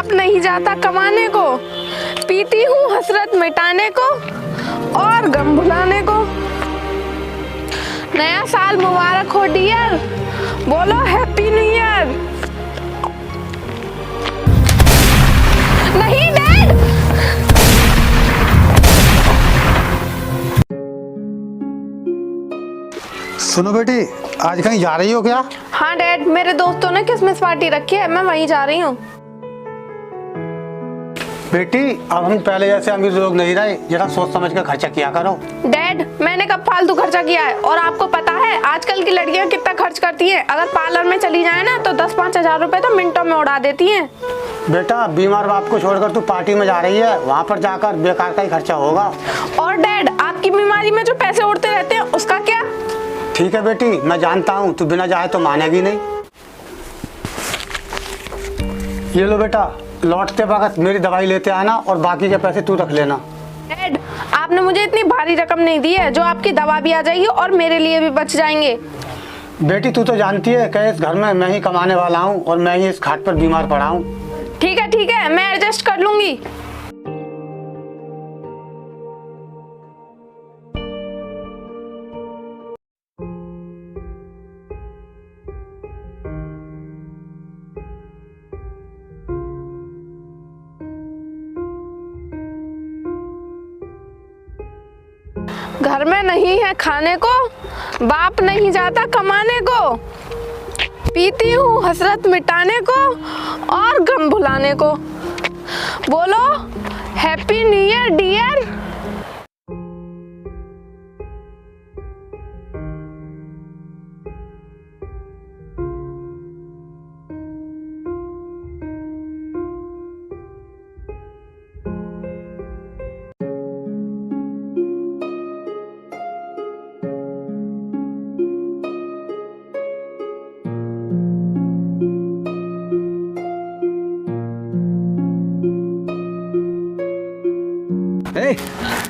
बाप नहीं जाता कमाने को, पीती हूँ हसरत मिटाने को और गम भुलाने को। नया साल मुबारक हो डियर, बोलो हैप्पी न्यू ईयर। नहीं डैड। सुनो बेटी, आज कहीं जा रही हो क्या? हाँ डैड, मेरे दोस्तों ने क्रिसमस पार्टी रखी है, मैं वहीं जा रही हूँ। बेटी, अब हम पहले जैसे अमीर लोग नहीं रहे, जरा सोच समझ कर खर्चा किया करो। डैड, मैंने कब फालतू खर्चा किया है? और आपको पता है आजकल की लड़कियां कितना खर्च करती हैं? अगर पार्लर में चली जाए ना तो 10-5 हजार रुपए तो मिनटों में उड़ा देती हैं। बेटा, बीमार बाप को छोड़कर तू पार्टी में जा रही है, वहाँ पर जाकर बेकार का ही खर्चा होगा। और डैड, आपकी बीमारी में जो पैसे उड़ते रहते हैं उसका क्या? ठीक है बेटी, मैं जानता हूँ तू बिना जाए तो मानेगी नहीं। ये लो बेटा, लौटते वक्त मेरी दवाई लेते आना और बाकी के पैसे तू रख लेना। डैड, आपने मुझे इतनी भारी रकम नहीं दी है, जो आपकी दवा भी आ जाएगी और मेरे लिए भी बच जाएंगे। बेटी, तू तो जानती है कि इस घर में मैं ही कमाने वाला हूँ और मैं ही इस खाट पर बीमार पड़ा हूँ। ठीक है, मैं एडजस्ट कर लूंगी। घर में नहीं है खाने को, बाप नहीं जाता कमाने को, पीती हूँ हसरत मिटाने को और गम भुलाने को। बोलो हैप्पी न्यू ईयर डियर।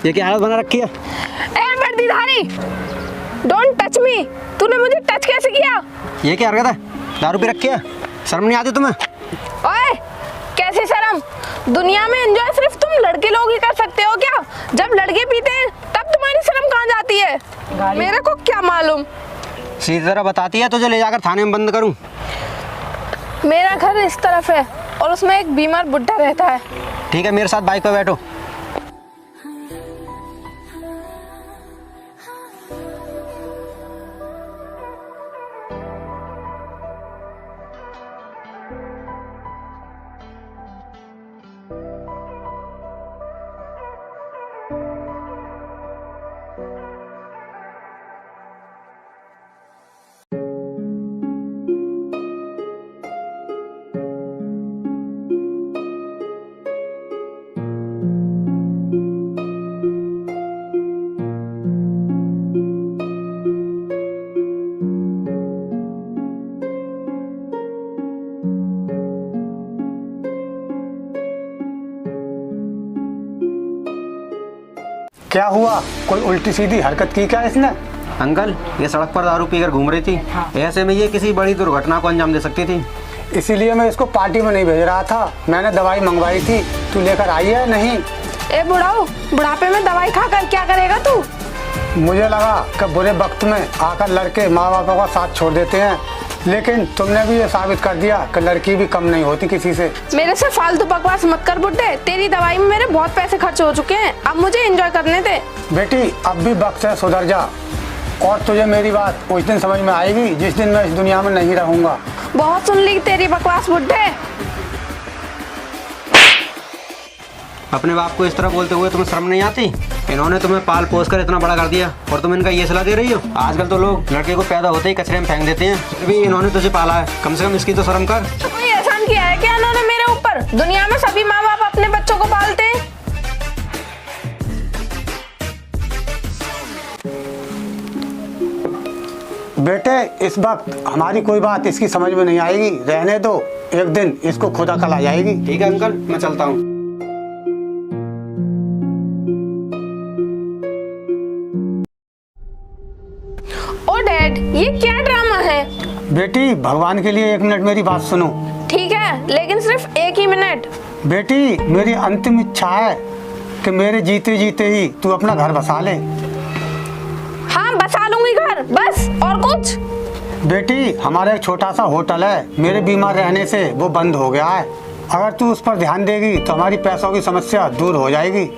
ये क्या हालत बना रखी है? ए वर्दीधारी, डोंट टच मी। तूने मुझे टच कैसे किया? ये क्या हरकत है? दारू पी रखी है, शर्म नहीं आती तुम्हें? ओए, कैसी शर्म? दुनिया में एंजॉय सिर्फ तुम लड़के लोग ही कर सकते हो क्या? जब लड़के पीते हैं तब तुम्हारी शर्म कहाँ जाती है? मेरे को क्या मालूम। सीधी तरह बताती है तुझे ले जाकर थाने में बंद करूं? मेरा घर इस तरफ है और उसमें एक बीमार बुड्ढा रहता है। ठीक है, मेरे साथ बाइक पे बैठो। क्या हुआ? कोई उल्टी सीधी हरकत की क्या इसने? अंकल, ये सड़क पर दारू पीकर घूम रही थी, ऐसे में ये किसी बड़ी दुर्घटना को अंजाम दे सकती थी। इसीलिए मैं इसको पार्टी में नहीं भेज रहा था। मैंने दवाई मंगवाई थी, तू लेकर आई है नहीं? ए बुढ़ाओ, बुढ़ापे में दवाई खाकर क्या करेगा तू? मुझे लगा कि बुरे वक्त में आकर लड़के माँ बापों का साथ छोड़ देते हैं, लेकिन तुमने भी ये साबित कर दिया कि लड़की भी कम नहीं होती किसी से। मेरे से फालतू बकवास मत कर बुड्ढे, तेरी दवाई में मेरे बहुत पैसे खर्च हो चुके हैं, अब मुझे एंजॉय करने दे। बेटी, अब भी वक्त से सुधर जा और तुझे मेरी बात उस दिन समझ में आएगी जिस दिन मैं इस दुनिया में नहीं रहूंगा। बहुत सुन ली तेरी बकवास बुड्ढे। अपने बाप को इस तरह बोलते हुए तुम्हें शर्म नहीं आती? इन्होंने तुम्हें पाल पोस कर इतना बड़ा कर दिया और तुम इनका ये सलाह दे रही हो? आजकल तो लोग लड़के को पैदा होते ही कचरे में फेंक देते हैं, फिर भी इन्होंने तुझे पाला है, कम से कम इसकी तो शर्म कर। तो कोई एहसान किया है क्या इन्होंने मेरे ऊपर? दुनिया में सभी माँ बाप अपने बच्चों को पालते हैं। बेटे, इस वक्त हमारी कोई बात इसकी समझ में नहीं आएगी, रहने दो, एक दिन इसको खुदा कल आ जाएगी। ठीक है अंकल, मैं चलता हूँ। ओ डैड, ये क्या ड्रामा है? बेटी, भगवान के लिए 1 मिनट मेरी बात सुनो। ठीक है, लेकिन सिर्फ 1 ही मिनट। बेटी, मेरी अंतिम इच्छा है कि मेरे जीते जीते ही तू अपना घर बसा ले। हाँ, बसा लूंगी घर, बस। और कुछ? बेटी, हमारा एक छोटा सा होटल है, मेरे बीमार रहने से वो बंद हो गया है। अगर तू उस पर ध्यान देगी तो हमारी पैसों की समस्या दूर हो जाएगी।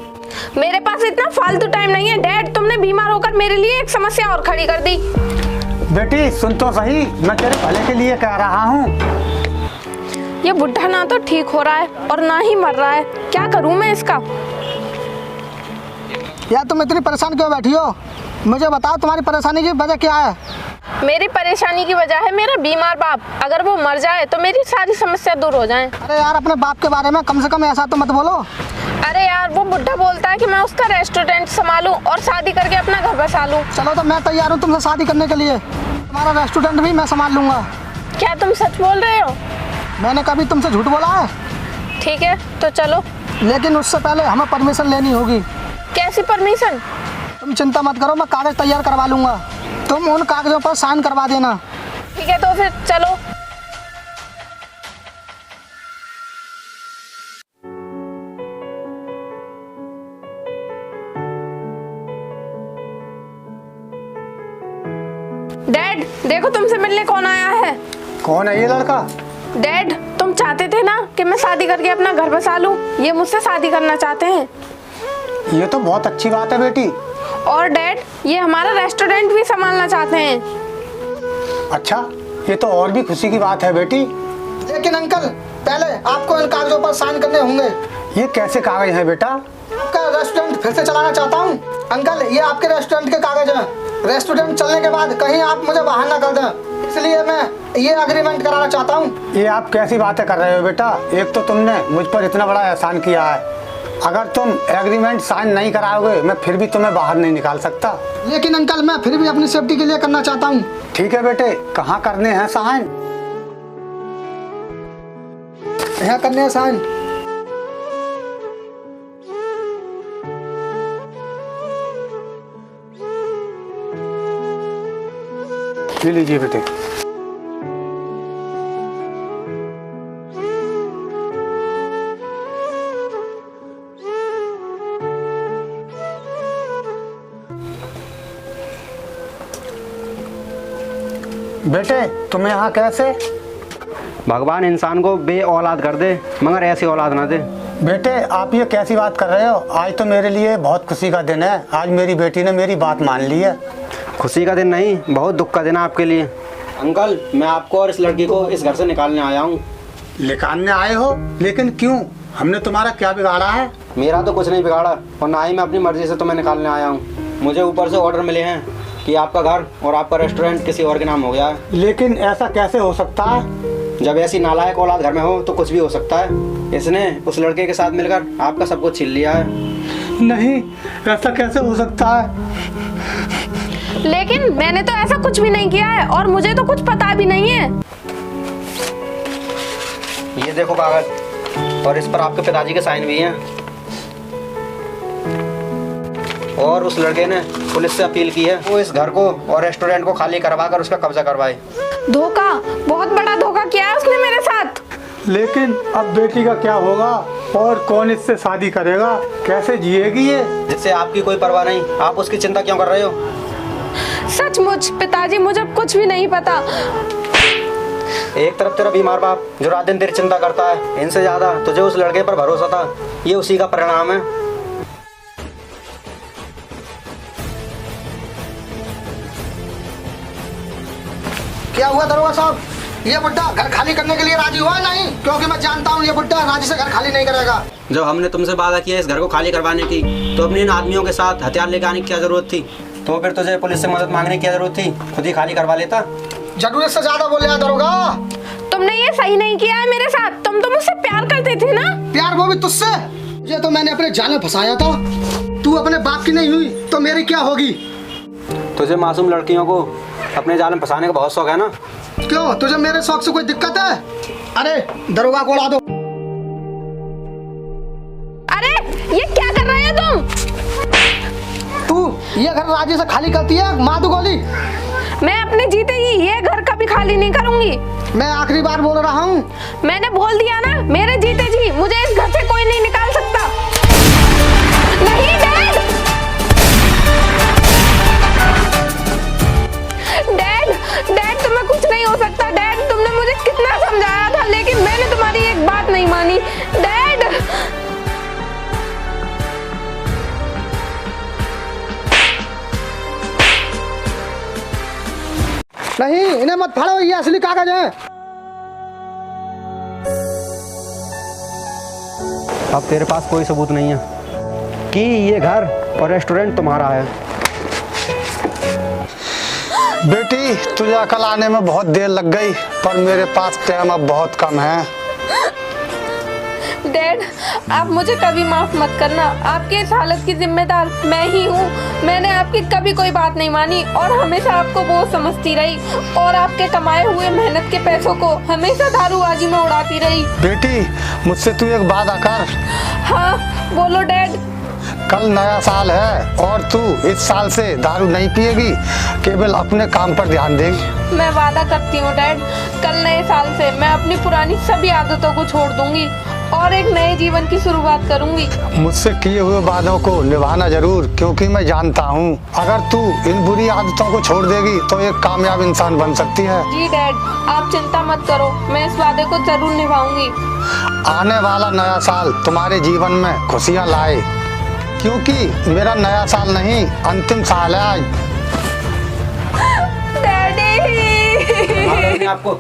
मेरे पास इतना फालतू टाइम नहीं है डैड। तुमने बीमार होकर मेरे लिए एक समस्या और खड़ी कर दी। बेटी सुन तो सही, मैं तेरे भले के लिए कह रहा हूँ। ये बुढ़ा ना तो ठीक हो रहा है और ना ही मर रहा है। क्या करूँ मैं इसका? यार तुम इतनी परेशान क्यों बैठी हो? मुझे बताओ तुम्हारी परेशानी की वजह क्या है? मेरी परेशानी की वजह है मेरा बीमार बाप। अगर वो मर जाए तो मेरी सारी समस्या दूर हो जाए। अरे यार अपने बाप के बारे में कम से कम ऐसा तो मत बोलो। अरे यार, वो बुढ़ा बोलता है कि मैं उसका रेस्टोरेंट संभालूं और शादी करके अपना घर बसा लूं। चलो तो मैं तैयार हूँ तुमसे शादी करने के लिए। तुम्हारा रेस्टोरेंट भी मैं संभाल लूंगा। क्या तुम सच बोल रहे हो? मैंने कभी तुमसे झूठ बोला है? ठीक है तो चलो, लेकिन उससे पहले हमें परमिशन लेनी होगी। कैसी परमिशन? तुम चिंता मत करो, मैं कागज तैयार करवा लूंगा। तुम उन कागजों पर साइन करवा देना। ठीक है तो फिर चलो। डैड देखो, तुमसे मिलने कौन आया है। कौन है ये लड़का? डैड, तुम चाहते थे ना कि मैं शादी करके अपना घर बसा लूं। ये मुझसे शादी करना चाहते हैं। ये तो बहुत अच्छी बात है बेटी। और डैड, ये हमारा रेस्टोरेंट भी संभालना चाहते हैं। अच्छा, ये तो और भी खुशी की बात है बेटी। लेकिन अंकल, पहले आपको इन कागजों पर साइन करने होंगे। ये कैसे कागज है बेटा? आपका रेस्टोरेंट फिर से चलाना चाहता हूँ। अंकल, ये आपके रेस्टोरेंट के कागज हैं। रेस्टोरेंट चलने के बाद कहीं आप मुझे बाहर ना कर दें, इसलिए मैं ये एग्रीमेंट कराना चाहता हूँ। ये आप कैसी बातें कर रहे हो बेटा? एक तो तुमने मुझ पर इतना बड़ा एहसान किया है, अगर तुम एग्रीमेंट साइन नहीं कराओगे मैं फिर भी तुम्हें बाहर नहीं निकाल सकता। लेकिन अंकल, मैं फिर भी अपनी सेफ्टी के लिए करना चाहता हूँ। ठीक है बेटे, कहाँ करने हैं साइन? यहाँ करने हैं साइन। ले लीजिए बेटे। बेटे तुम यहाँ कैसे? भगवान इंसान को बे औलाद कर दे मगर ऐसी औलाद ना दे। बेटे आप ये कैसी बात कर रहे हो? आज तो मेरे लिए बहुत खुशी का दिन है। आज मेरी बेटी ने मेरी बात मान ली है। खुशी का दिन नहीं, बहुत दुख का दिन है आपके लिए। अंकल, मैं आपको और इस लड़की को इस घर से निकालने आया हूँ। निकालने आए हो? लेकिन क्यों? हमने तुम्हारा क्या बिगाड़ा है? मेरा तो कुछ नहीं बिगाड़ा और ना ही मैं अपनी मर्जी से तुम्हें निकालने आया हूँ। मुझे ऊपर से ऑर्डर मिले हैं कि आपका घर और आपका रेस्टोरेंट किसी और के नाम हो गया है। लेकिन ऐसा कैसे हो सकता है? जब ऐसी नालायक औलाद घर में हो तो कुछ भी हो सकता है। इसने उस लड़के के साथ मिलकर आपका सब कुछ छीन लिया है। नहीं, ऐसा कैसे हो सकता है? लेकिन मैंने तो ऐसा कुछ भी नहीं किया है और मुझे तो कुछ पता भी नहीं है। ये देखो कागज, और इस पर आपके पिताजी के साइन भी हैं। और उस लड़के ने पुलिस से अपील की है वो इस घर को और रेस्टोरेंट को खाली करवा कर उसका कब्जा करवाए। धोखा, बहुत बड़ा धोखा किया है उसने मेरे साथ। लेकिन अब बेटी का क्या होगा और कौन इससे शादी करेगा? कैसे जिएगी ये? जिससे आपकी कोई परवाह नहीं, आप उसकी चिंता क्यों कर रहे हो? सचमुच पिताजी, मुझे कुछ भी नहीं पता। एक तरफ तेरा बीमार बाप जो रात दिन तेरी चिंता करता है, इनसे ज्यादा तुझे उस लड़के पर भरोसा था। ये उसी का परिणाम है। क्या हुआ दरोगा साहब? ये बुड्ढा घर खाली करने के लिए राजी हुआ नहीं? क्योंकि मैं जानता हूँ ये बुड्ढा राजी से घर खाली नहीं करेगा। जब हमने तुमसे वादा किया इस घर को खाली करवाने की, तो अपने इन आदमियों के साथ हथियार लेकर आने की क्या जरूरत थी? तो फिर तुझे पुलिस से मदद मांगने की क्या जरूरत थी? खुद ही खाली करवा लेता। जरूरत से ज्यादा बोले यार दरोगा। तुमने ये सही नहीं किया है मेरे साथ। तुम तो मुझसे प्यार करते थे ना? प्यार वो भी तुझसे? ये तो मैंने अपने जाल में फंसाया था। तू अपने बाप की नहीं हुई तो मेरी क्या होगी? तुझे मासूम लड़कियों को अपने जाल में फंसाने का बहुत शौक है ना? क्यों, तुझे मेरे शौक से कोई दिक्कत है? अरे दरोगा को उड़ा दो। अरे ये क्या कर रहे हो तुम? तू ये घर राजी से खाली करती है, मार दो गोली। मैं अपने जीते ही ये घर कभी खाली नहीं करूंगी। मैं आखिरी बार बोल रहा हूँ। मैंने बोल दिया ना, मेरे जीते जी मुझे इस घर से कोई नहीं निकाल सकता। नहीं डैड, डैड तुम्हें कुछ नहीं हो सकता। डैड तुमने मुझे कितना समझाया था, लेकिन मैंने तुम्हारी एक बात नहीं मानी। डैड नहीं, इन्हें मत फाड़ो, ये असली कागज है। अब तेरे पास कोई सबूत नहीं है कि ये घर और रेस्टोरेंट तुम्हारा है। बेटी तुझे अकल आने में बहुत देर लग गई, पर मेरे पास टाइम अब बहुत कम है। डैड आप मुझे कभी माफ मत करना। आपके इस हालत की जिम्मेदार मैं ही हूँ। मैंने आपकी कभी कोई बात नहीं मानी और हमेशा आपको बोझ समझती रही, और आपके कमाए हुए मेहनत के पैसों को हमेशा दारूबाजी में उड़ाती रही। बेटी मुझसे तू एक वादा कर। हाँ बोलो डैड। कल नया साल है और तू इस साल से दारू नहीं पिएगी, केवल अपने काम पर ध्यान देगी। मैं वादा करती हूँ डैड, कल नए साल से मैं अपनी पुरानी सभी आदतों को छोड़ दूंगी और एक नए जीवन की शुरुआत करूंगी। मुझसे किए हुए वादों को निभाना जरूर, क्योंकि मैं जानता हूँ अगर तू इन बुरी आदतों को छोड़ देगी तो एक कामयाब इंसान बन सकती है। जी डैड आप चिंता मत करो, मैं इस वादे को जरूर निभाऊंगी। आने वाला नया साल तुम्हारे जीवन में खुशियाँ लाए, क्योंकि मेरा नया साल नहीं अंतिम साल है आज। डैडी आपको